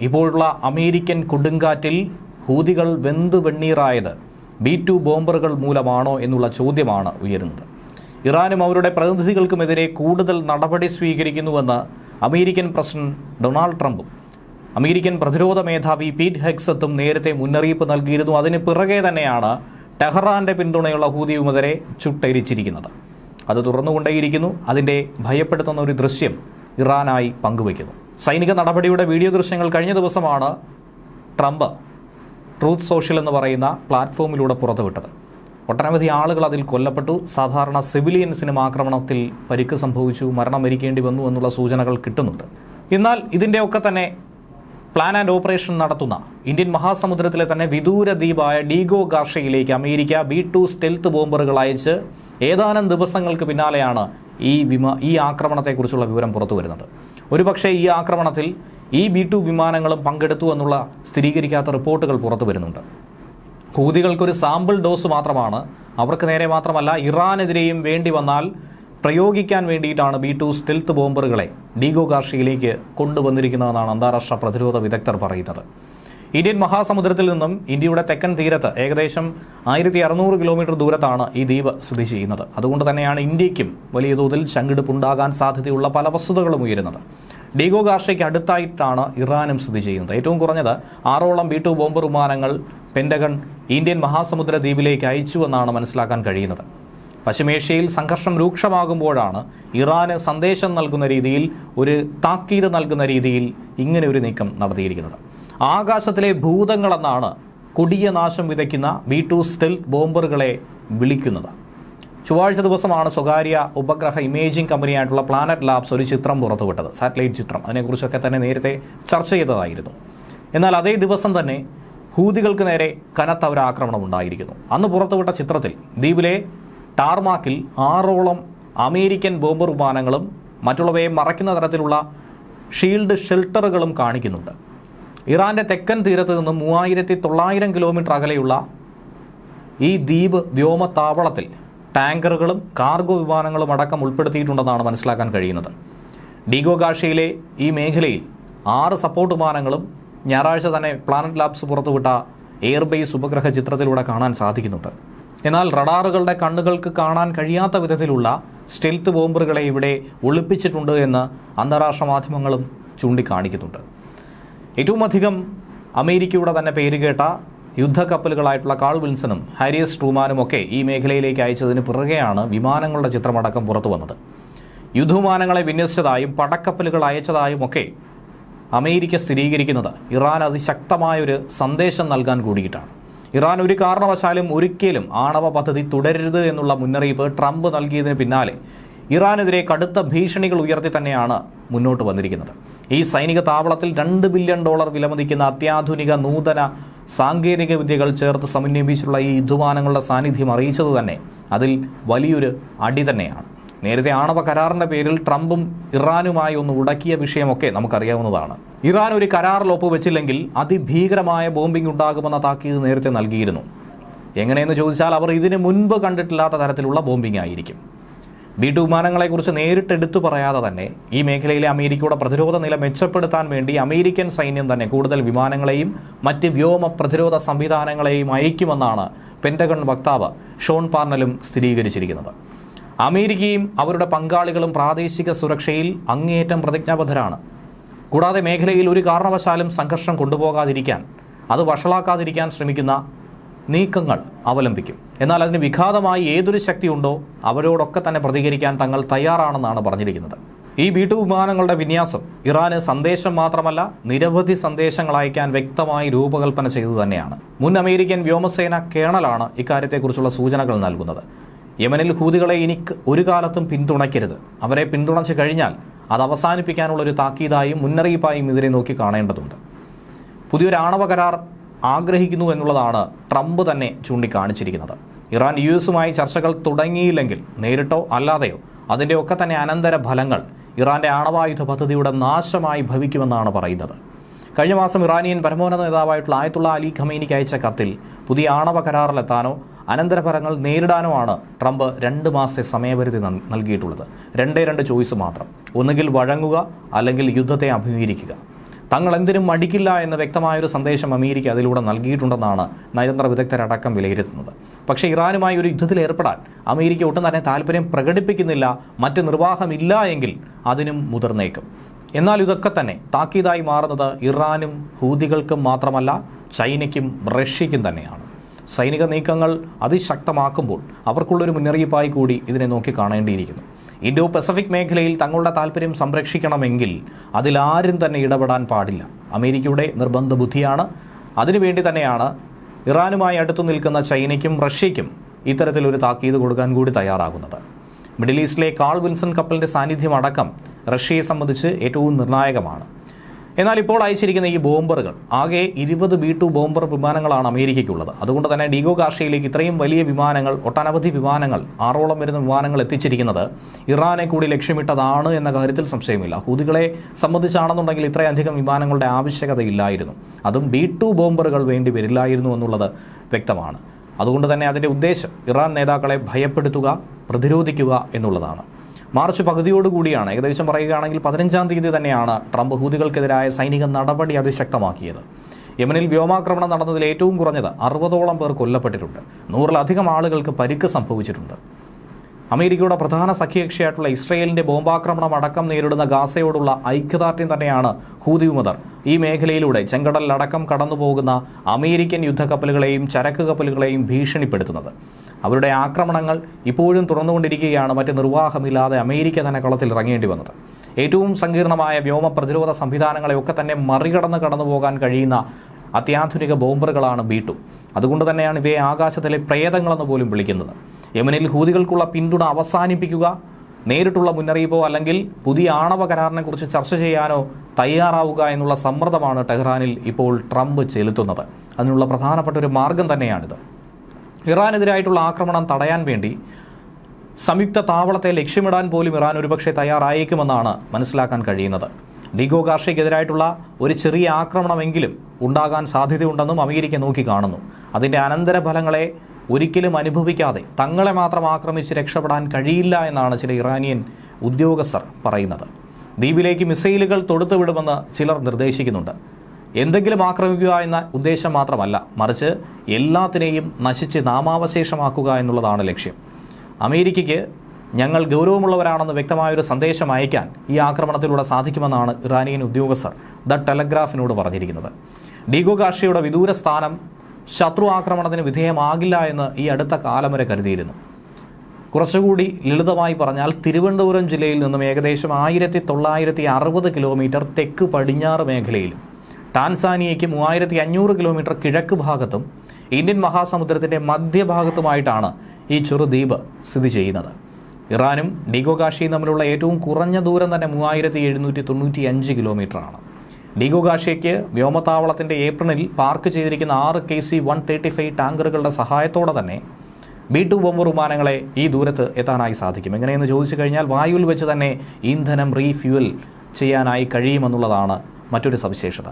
ഇപ്പോഴുള്ള അമേരിക്കൻ കൊടുങ്കാറ്റിൽ ഹൂതികൾ വെന്തു വെണ്ണീറായത് B-2 ബോംബറുകൾ മൂലമാണോ എന്നുള്ള ചോദ്യമാണ് ഉയരുന്നത്. ഇറാനും അവരുടെ പ്രതിനിധികൾക്കുമെതിരെ കൂടുതൽ നടപടി സ്വീകരിക്കുന്നുവെന്ന് അമേരിക്കൻ പ്രസിഡന്റ് ഡൊണാൾഡ് ട്രംപും അമേരിക്കൻ പ്രതിരോധ മേധാവി പീറ്റ് ഹെഗ്സത്തും നേരത്തെ മുന്നറിയിപ്പ് നൽകിയിരുന്നു. അതിന് പിറകെ തന്നെയാണ് ടെഹ്റാന്റെ പിന്തുണയുള്ള ഹൂതിയുമെതിരെ ചുട്ടെരിച്ചിരിക്കുന്നത്. അത് തുറന്നുകൊണ്ടേയിരിക്കുന്നു. അതിൻ്റെ ഭയപ്പെടുത്തുന്ന ഒരു ദൃശ്യം ഇറാനായി പങ്കുവയ്ക്കുന്നു. സൈനിക നടപടിയുടെ വീഡിയോ ദൃശ്യങ്ങൾ കഴിഞ്ഞ ദിവസമാണ് ട്രംപ് ട്രൂത്ത് സോഷ്യൽ എന്ന് പറയുന്ന പ്ലാറ്റ്ഫോമിലൂടെ പുറത്തുവിട്ടത്. ഒട്ടനവധി ആളുകൾ അതിൽ കൊല്ലപ്പെട്ടു. സാധാരണ സിവിലിയൻസിനും ആക്രമണത്തിൽ പരിക്ക് സംഭവിച്ചു, മരണം വരിക്കേണ്ടി വന്നു എന്നുള്ള സൂചനകൾ കിട്ടുന്നുണ്ട്. എന്നാൽ ഇതിൻ്റെയൊക്കെ തന്നെ പ്ലാൻ ആൻഡ് ഓപ്പറേഷൻ നടത്തുന്ന ഇന്ത്യൻ മഹാസമുദ്രത്തിലെ തന്നെ വിദൂര ദ്വീപായ ഡീഗോ ഗാർഷയിലേക്ക് അമേരിക്ക B-2 സ്റ്റെൽത്ത് ബോംബറുകൾ അയച്ച് ഏതാനും ദിവസങ്ങൾക്ക് പിന്നാലെയാണ് ഈ ആക്രമണത്തെക്കുറിച്ചുള്ള വിവരം പുറത്തു വരുന്നത്. ഒരുപക്ഷെ ഈ ആക്രമണത്തിൽ ഈ B-2 വിമാനങ്ങളും പങ്കെടുത്തു എന്നുള്ള സ്ഥിരീകരിക്കാത്ത റിപ്പോർട്ടുകൾ പുറത്തു വരുന്നുണ്ട്. ഹൂതികൾക്കൊരു സാമ്പിൾ ഡോസ് മാത്രമാണ്, അവർക്ക് നേരെ മാത്രമല്ല ഇറാനെതിരെയും വേണ്ടി വന്നാൽ പ്രയോഗിക്കാൻ വേണ്ടിയിട്ടാണ് B-2 സ്റ്റെൽത്ത് ബോംബറുകളെ ഡീഗോ ഗാർഷയിലേക്ക് കൊണ്ടുവന്നിരിക്കുന്നതെന്നാണ് അന്താരാഷ്ട്ര പ്രതിരോധ വിദഗ്ധർ പറയുന്നത്. ഇന്ത്യൻ മഹാസമുദ്രത്തിൽ നിന്നും ഇന്ത്യയുടെ തെക്കൻ തീരത്ത് ഏകദേശം 1600 കിലോമീറ്റർ ദൂരത്താണ് ഈ ദ്വീപ് സ്ഥിതി ചെയ്യുന്നത്. അതുകൊണ്ട് തന്നെയാണ് ഇന്ത്യയ്ക്കും വലിയ തോതിൽ ശങ്കിടിപ്പുണ്ടാകാൻ സാധ്യതയുള്ള പല വസ്തുതകളും ഉയരുന്നത്. ഡീഗോ ഗാർഷയ്ക്ക് അടുത്തായിട്ടാണ് ഇറാനും സ്ഥിതി ചെയ്യുന്നത്. ഏറ്റവും കുറഞ്ഞത് 6ഓളം B-2 ബോംബർ വിമാനങ്ങൾ പെന്റഗൺ ഇന്ത്യൻ മഹാസമുദ്ര ദ്വീപിലേക്ക് അയച്ചുവെന്നാണ് മനസ്സിലാക്കാൻ കഴിയുന്നത്. പശ്ചിമേഷ്യയിൽ സംഘർഷം രൂക്ഷമാകുമ്പോഴാണ് ഇറാന് സന്ദേശം നൽകുന്ന രീതിയിൽ, ഒരു താക്കീത് നൽകുന്ന രീതിയിൽ ഇങ്ങനെ ഒരു നീക്കം നടത്തിയിരിക്കുന്നത്. ആകാശത്തിലെ ഭൂതങ്ങളെന്നാണ് കൊടിയ നാശം വിതയ്ക്കുന്ന B-2 സ്റ്റെൽത്ത് ബോംബറുകളെ വിളിക്കുന്നത്. ചൊവ്വാഴ്ച ദിവസമാണ് സ്വകാര്യ ഉപഗ്രഹ ഇമേജിംഗ് കമ്പനിയായിട്ടുള്ള പ്ലാനറ്റ് ലാബ്സ് ഒരു ചിത്രം പുറത്തുവിട്ടത്, സാറ്റലൈറ്റ് ചിത്രം. അതിനെക്കുറിച്ചൊക്കെ തന്നെ നേരത്തെ ചർച്ച ചെയ്തതായിരുന്നു. എന്നാൽ അതേ ദിവസം തന്നെ ഹൂതികൾക്ക് നേരെ കനത്ത ഒരു ആക്രമണം ഉണ്ടായിരിക്കുന്നു. അന്ന് പുറത്തുവിട്ട ചിത്രത്തിൽ ദ്വീപിലെ ടാർമാക്കിൽ 6ഓളം അമേരിക്കൻ ബോംബർ വിമാനങ്ങളും മറ്റുള്ളവയെ മറയ്ക്കുന്ന തരത്തിലുള്ള ഷീൽഡ് ഷെൽട്ടറുകളും കാണിക്കുന്നുണ്ട്. ഇറാന്റെ തെക്കൻ തീരത്ത് നിന്നും 3900 കിലോമീറ്റർ അകലെയുള്ള ഈ ദ്വീപ് വ്യോമത്താവളത്തിൽ ടാങ്കറുകളും കാർഗോ വിമാനങ്ങളും അടക്കം ഉൾപ്പെടുത്തിയിട്ടുണ്ടെന്നാണ് മനസ്സിലാക്കാൻ കഴിയുന്നത്. ഡീഗോ ഗാർഷയിലെ ഈ മേഖലയിൽ 6 സപ്പോർട്ട് വിമാനങ്ങളും ഞായറാഴ്ച തന്നെ പ്ലാനറ്റ് ലാബ്സ് പുറത്തുവിട്ട എയർബേസ് ഉപഗ്രഹ ചിത്രത്തിലൂടെ കാണാൻ സാധിക്കുന്നുണ്ട്. എന്നാൽ റഡാറുകളുടെ കണ്ണുകൾക്ക് കാണാൻ കഴിയാത്ത വിധത്തിലുള്ള സ്റ്റെൽത്ത് ബോംബറുകളെ ഇവിടെ ഒളിപ്പിച്ചിട്ടുണ്ട് എന്ന് അന്താരാഷ്ട്ര മാധ്യമങ്ങളും ചൂണ്ടിക്കാണിക്കുന്നുണ്ട്. ഏറ്റവും അധികം അമേരിക്കയുടെ തന്നെ പേരുകേട്ട യുദ്ധക്കപ്പലുകളായിട്ടുള്ള കാൾ വിൽസണും ഹാരിയസ് ട്രൂമാനുമൊക്കെ ഈ മേഖലയിലേക്ക് അയച്ചതിന് പിറകെയാണ് വിമാനങ്ങളുടെ ചിത്രമടക്കം പുറത്തു വന്നത്. യുദ്ധവിമാനങ്ങളെ വിന്യസിച്ചതായും പടക്കപ്പലുകൾ അയച്ചതായും ഒക്കെ അമേരിക്ക സ്ഥിരീകരിക്കുന്നത് ഇറാൻ അതിശക്തമായൊരു സന്ദേശം നൽകാൻ കൂടിയിട്ടാണ്. ഇറാൻ ഒരു കാരണവശാലും ഒരിക്കലും ആണവ പദ്ധതി തുടരരുത് എന്നുള്ള മുന്നറിയിപ്പ് ട്രംപ് നൽകിയതിന് പിന്നാലെ ഇറാനെതിരെ കടുത്ത ഭീഷണികൾ ഉയർത്തി തന്നെയാണ് മുന്നോട്ട് വന്നിരിക്കുന്നത്. ഈ സൈനിക താവളത്തിൽ $2 ബില്യൺ വിലമതിക്കുന്ന അത്യാധുനിക നൂതന സാങ്കേതിക വിദ്യകൾ ചേർത്ത് സമന്വയിപ്പിച്ചുള്ള ഈ യുദ്ധവിമാനങ്ങളുടെ സാന്നിധ്യം അറിയിച്ചത് തന്നെ അതിൽ വലിയൊരു അടി തന്നെയാണ്. നേരത്തെ ആണവ കരാറിന്റെ പേരിൽ ട്രംപും ഇറാനുമായി ഒന്ന് ഉടക്കിയ വിഷയമൊക്കെ നമുക്കറിയാവുന്നതാണ്. ഇറാൻ ഒരു കരാറിൽ ഒപ്പുവെച്ചില്ലെങ്കിൽ അതിഭീകരമായ ബോംബിംഗ് ഉണ്ടാകുമെന്ന താക്കീത് നേരത്തെ നൽകിയിരുന്നു. എങ്ങനെയെന്ന് ചോദിച്ചാൽ അവർ ഇതിനു മുൻപ് കണ്ടിട്ടില്ലാത്ത തരത്തിലുള്ള ബോംബിംഗ് ആയിരിക്കും. B-2 വിമാനങ്ങളെക്കുറിച്ച് നേരിട്ട് എടുത്തു പറയാതെ തന്നെ ഈ മേഖലയിലെ അമേരിക്കയുടെ പ്രതിരോധ നില മെച്ചപ്പെടുത്താൻ വേണ്ടി അമേരിക്കൻ സൈന്യം തന്നെ കൂടുതൽ വിമാനങ്ങളെയും മറ്റ് വ്യോമ പ്രതിരോധ സംവിധാനങ്ങളെയും അയക്കുമെന്നാണ് പെന്റഗൺ വക്താവ് ഷോൺ പാർണലും സ്ഥിരീകരിച്ചിരിക്കുന്നത്. അമേരിക്കയും അവരുടെ പങ്കാളികളും പ്രാദേശിക സുരക്ഷയിൽ അങ്ങേയറ്റം പ്രതിജ്ഞാബദ്ധരാണ്. കൂടാതെ മേഖലയിൽ ഒരു കാരണവശാലും സംഘർഷം കൊണ്ടുപോകാതിരിക്കാൻ, അത് വഷളാക്കാതിരിക്കാൻ ശ്രമിക്കുന്ന നീക്കങ്ങൾ അവലംബിക്കും. എന്നാൽ അതിന് വിഘാതമായി ഏതൊരു ശക്തിയുണ്ടോ അവരോടൊക്കെ തന്നെ പ്രതികരിക്കാൻ തങ്ങൾ തയ്യാറാണെന്നാണ് പറഞ്ഞിരിക്കുന്നത്. ഈ B-2 വിമാനങ്ങളുടെ വിന്യാസം ഇറാന് സന്ദേശം മാത്രമല്ല, നിരവധി സന്ദേശങ്ങൾ അയക്കാൻ വ്യക്തമായി രൂപകൽപ്പന ചെയ്തു തന്നെയാണ്. മുൻ അമേരിക്കൻ വ്യോമസേന കേണലാണ് ഇക്കാര്യത്തെക്കുറിച്ചുള്ള സൂചനകൾ നൽകുന്നത്. യമനിൽ ഹൂതികളെ ഇനി ഒരു കാലത്തും പിന്തുണയ്ക്കരുത്, അവരെ പിന്തുണച്ചു കഴിഞ്ഞാൽ അത് അവസാനിപ്പിക്കാനുള്ളൊരു താക്കീതായും മുന്നറിയിപ്പായും ഇതിനെ നോക്കി കാണേണ്ടതുണ്ട്. പുതിയൊരു ആണവ കരാർ ആഗ്രഹിക്കുന്നു എന്നുള്ളതാണ് ട്രംപ് തന്നെ ചൂണ്ടിക്കാണിച്ചിരിക്കുന്നത്. ഇറാൻ US-ഉമായി ചർച്ചകൾ തുടങ്ങിയില്ലെങ്കിൽ നേരിട്ടോ അല്ലാതെയോ അതിൻ്റെയൊക്കെ തന്നെ അനന്തര ഫലങ്ങൾ ഇറാന്റെ ആണവായുധ പദ്ധതിയുടെ നാശമായി ഭവിക്കുമെന്നാണ് പറയുന്നത്. കഴിഞ്ഞ മാസം ഇറാനിയൻ പരമോന്നത നേതാവായിട്ടുള്ള ആയത്തുള്ള അലി ഖമേനിക്ക് അയച്ച കത്തിൽ പുതിയ ആണവ കരാറിലെത്താനോ അനന്തരഫലങ്ങൾ നേരിടാനോ ആണ് ട്രംപ് 2 മാസത്തെ സമയപരിധി നൽകിയിട്ടുള്ളത്. 2 ചോയ്സ് മാത്രം. ഒന്നുകിൽ വഴങ്ങുക, അല്ലെങ്കിൽ യുദ്ധത്തെ അഭിമുഖീകരിക്കുക. തങ്ങൾ എന്തിനും മടിക്കില്ല എന്ന വ്യക്തമായൊരു സന്ദേശം അമേരിക്ക അതിലൂടെ നൽകിയിട്ടുണ്ടെന്നാണ് നയതന്ത്ര വിദഗ്ധരടക്കം വിലയിരുത്തുന്നത്. പക്ഷേ ഇറാനുമായി ഒരു യുദ്ധത്തിൽ ഏർപ്പെടാൻ അമേരിക്ക ഒട്ടും തന്നെ താല്പര്യം പ്രകടിപ്പിക്കുന്നില്ല. മറ്റ് നിർവാഹമില്ല എങ്കിൽ അതിനും മുതിർന്നേക്കും. എന്നാൽ ഇതൊക്കെ തന്നെ താക്കീതായി മാറുന്നത് ഇറാനും ഹൂതികൾക്കും മാത്രമല്ല, ചൈനയ്ക്കും റഷ്യയ്ക്കും തന്നെയാണ്. സൈനിക നീക്കങ്ങൾ അതിശക്തമാക്കുമ്പോൾ അവർക്കുള്ളൊരു മുന്നറിയിപ്പായി കൂടി ഇതിനെ നോക്കി കാണേണ്ടിയിരിക്കുന്നു. ഇൻഡോ പസഫിക് മേഖലയിൽ തങ്ങളുടെ താല്പര്യം സംരക്ഷിക്കണമെങ്കിൽ അതിലാരും തന്നെ ഇടപെടാൻ പാടില്ല. അമേരിക്കയുടെ നിർബന്ധ ബുദ്ധിയാണ്. അതിനുവേണ്ടി തന്നെയാണ് ഇറാനുമായി അടുത്തു നിൽക്കുന്ന ചൈനയ്ക്കും റഷ്യയ്ക്കും ഇത്തരത്തിലൊരു താക്കീത് കൊടുക്കാൻ കൂടി തയ്യാറാകുന്നത്. മിഡിൽ ഈസ്റ്റിലെ കാൾ വിൽസൺ കപ്പലിൻ്റെ സാന്നിധ്യം അടക്കം റഷ്യയെ സംബന്ധിച്ച് ഏറ്റവും നിർണായകമാണ്. എന്നാൽ ഇപ്പോൾ അയച്ചിരിക്കുന്ന ഈ ബോംബറുകൾ ആകെ 20 B-2 ബോംബർ വിമാനങ്ങളാണ് അമേരിക്കയ്ക്കുള്ളത്. അതുകൊണ്ട് തന്നെ ഡീഗോ ഗാർഷ്യയിലേക്ക് ഇത്രയും വലിയ വിമാനങ്ങൾ, ഒട്ടനവധി വിമാനങ്ങൾ, 6ഓളം വരുന്ന വിമാനങ്ങൾ എത്തിച്ചിരിക്കുന്നത് ഇറാനെ കൂടി ലക്ഷ്യമിട്ടതാണ് എന്ന കാര്യത്തിൽ സംശയമില്ല. ഹൂതികളെ സംബന്ധിച്ചാണെന്നുണ്ടെങ്കിൽ ഇത്രയധികം വിമാനങ്ങളുടെ ആവശ്യകതയില്ലായിരുന്നു. അതും B-2 ബോംബറുകൾ വേണ്ടി വരില്ലായിരുന്നു എന്നുള്ളത് വ്യക്തമാണ്. അതുകൊണ്ട് തന്നെ അതിൻ്റെ ഉദ്ദേശം ഇറാൻ നേതാക്കളെ ഭയപ്പെടുത്തുക, പ്രതിരോധിക്കുക എന്നുള്ളതാണ്. മാർച്ച് പകുതിയോടുകൂടിയാണ്, ഏകദേശം പറയുകയാണെങ്കിൽ 15-ാം തീയതി തന്നെയാണ് ട്രംപ് ഹൂതികൾക്കെതിരായ സൈനിക നടപടി അതിശക്തമാക്കിയത്. യമനിൽ വ്യോമാക്രമണം നടന്നതിൽ ഏറ്റവും കുറഞ്ഞത് 60ഓളം പേർ കൊല്ലപ്പെട്ടിട്ടുണ്ട്. 100-ലധികം ആളുകൾക്ക് പരിക്ക് സംഭവിച്ചിട്ടുണ്ട്. അമേരിക്കയുടെ പ്രധാന സഖ്യകക്ഷിയായിട്ടുള്ള ഇസ്രയേലിൻ്റെ ബോംബാക്രമണം അടക്കം നേരിടുന്ന ഗാസയോടുള്ള ഐക്യദാർഢ്യം തന്നെയാണ് ഹൂതി വിമതർ ഈ മേഖലയിലൂടെ ചെങ്കടലിലടക്കം കടന്നുപോകുന്ന അമേരിക്കൻ യുദ്ധക്കപ്പലുകളെയും ചരക്ക് കപ്പലുകളെയും ഭീഷണിപ്പെടുത്തുന്നത്. അവരുടെ ആക്രമണങ്ങൾ ഇപ്പോഴും തുറന്നുകൊണ്ടിരിക്കുകയാണ്. മറ്റ് നിർവാഹമില്ലാതെ അമേരിക്ക തന്നെ കളത്തിൽ ഇറങ്ങേണ്ടി വന്നത്. ഏറ്റവും സങ്കീർണമായ വ്യോമ പ്രതിരോധ സംവിധാനങ്ങളെയൊക്കെ തന്നെ മറികടന്ന് കടന്നുപോകാൻ കഴിയുന്ന അത്യാധുനിക ബോംബറുകളാണ് B-2. അതുകൊണ്ട് തന്നെയാണ് ഇവയെ ആകാശത്തിലെ പ്രേതങ്ങളെന്ന് പോലും വിളിക്കുന്നത്. യമനിൽ ഹൂതികൾക്കുള്ള പിന്തുണ അവസാനിപ്പിക്കുക, നേരിട്ടുള്ള മുന്നറിയിപ്പോ അല്ലെങ്കിൽ പുതിയ ആണവ കരാറിനെക്കുറിച്ച് ചർച്ച ചെയ്യാനോ തയ്യാറാവുക എന്നുള്ള സമ്മർദ്ദമാണ് ടെഹ്റാനിൽ ഇപ്പോൾ ട്രംപ് ചെലുത്തുന്നത്. അതിനുള്ള പ്രധാനപ്പെട്ട ഒരു മാർഗം തന്നെയാണിത്. ഇറാനെതിരായിട്ടുള്ള ആക്രമണം തടയാൻ വേണ്ടി സംയുക്ത താവളത്തെ ലക്ഷ്യമിടാൻ പോലും ഇറാൻ ഒരുപക്ഷെ തയ്യാറായേക്കുമെന്നാണ് മനസ്സിലാക്കാൻ കഴിയുന്നത്. ഡീഗോ ഗാർഷ്യയ്ക്കെതിരായിട്ടുള്ള ഒരു ചെറിയ ആക്രമണമെങ്കിലും ഉണ്ടാകാൻ സാധ്യതയുണ്ടെന്നും അമേരിക്ക നോക്കി കാണുന്നു. അതിൻ്റെ അനന്തരഫലങ്ങളെ ഒരിക്കലും അനുഭവിക്കാതെ തങ്ങളെ മാത്രം ആക്രമിച്ച് രക്ഷപ്പെടാൻ കഴിയില്ല എന്നാണ് ചില ഇറാനിയൻ ഉദ്യോഗസ്ഥർ പറയുന്നത്. ദ്വീപിലേക്ക് മിസൈലുകൾ തൊടുത്തുവിടുമെന്ന് ചിലർ നിർദ്ദേശിക്കുന്നുണ്ട്. എന്തെങ്കിലും ആക്രമിക്കുക എന്ന ഉദ്ദേശം മാത്രമല്ല, മറിച്ച് എല്ലാത്തിനെയും നശിച്ച് നാമാവശേഷമാക്കുക എന്നുള്ളതാണ് ലക്ഷ്യം. അമേരിക്കയ്ക്ക് ഞങ്ങൾ ഗൗരവമുള്ളവരാണെന്ന് വ്യക്തമായൊരു സന്ദേശം അയക്കാൻ ഈ ആക്രമണത്തിലൂടെ സാധിക്കുമെന്നാണ് ഇറാനിയൻ ഉദ്യോഗസ്ഥർ ദ ടെലഗ്രാഫിനോട് പറഞ്ഞിരിക്കുന്നത്. ഡീഗോ ഗാർഷ്യയുടെ വിദൂര സ്ഥാനം ശത്രു ആക്രമണത്തിന് വിധേയമാകില്ല എന്ന് ഈ അടുത്ത കാലം വരെ കരുതിയിരുന്നു. കുറച്ചുകൂടി ലളിതമായി പറഞ്ഞാൽ തിരുവനന്തപുരം ജില്ലയിൽ നിന്നും ഏകദേശം 1960 കിലോമീറ്റർ തെക്ക് പടിഞ്ഞാറ് മേഖലയിലും ടാൻസാനിയയ്ക്ക് 3500 കിലോമീറ്റർ കിഴക്ക് ഭാഗത്തും ഇന്ത്യൻ മഹാസമുദ്രത്തിൻ്റെ മധ്യഭാഗത്തുമായിട്ടാണ് ഈ ചെറുദ്വീപ് സ്ഥിതി ചെയ്യുന്നത്. ഇറാനും ഡീഗോ ഗാർഷ്യയും തമ്മിലുള്ള ഏറ്റവും കുറഞ്ഞ ദൂരം തന്നെ 3795 കിലോമീറ്ററാണ്. ഡീഗോ ഗാർഷ്യയ്ക്ക് വ്യോമത്താവളത്തിൻ്റെ ഏപ്രിലിൽ പാർക്ക് ചെയ്തിരിക്കുന്ന 6 KC-135 ടാങ്കറുകളുടെ സഹായത്തോടെ തന്നെ B-2 ബോംബർ വിമാനങ്ങളെ ഈ ദൂരത്ത് എത്താനായി സാധിക്കും. എങ്ങനെയെന്ന് ചോദിച്ചു കഴിഞ്ഞാൽ വായുവിൽ വെച്ച് തന്നെ ഇന്ധനം റീഫ്യൂവൽ ചെയ്യാനായി കഴിയുമെന്നുള്ളതാണ് മറ്റൊരു സവിശേഷത.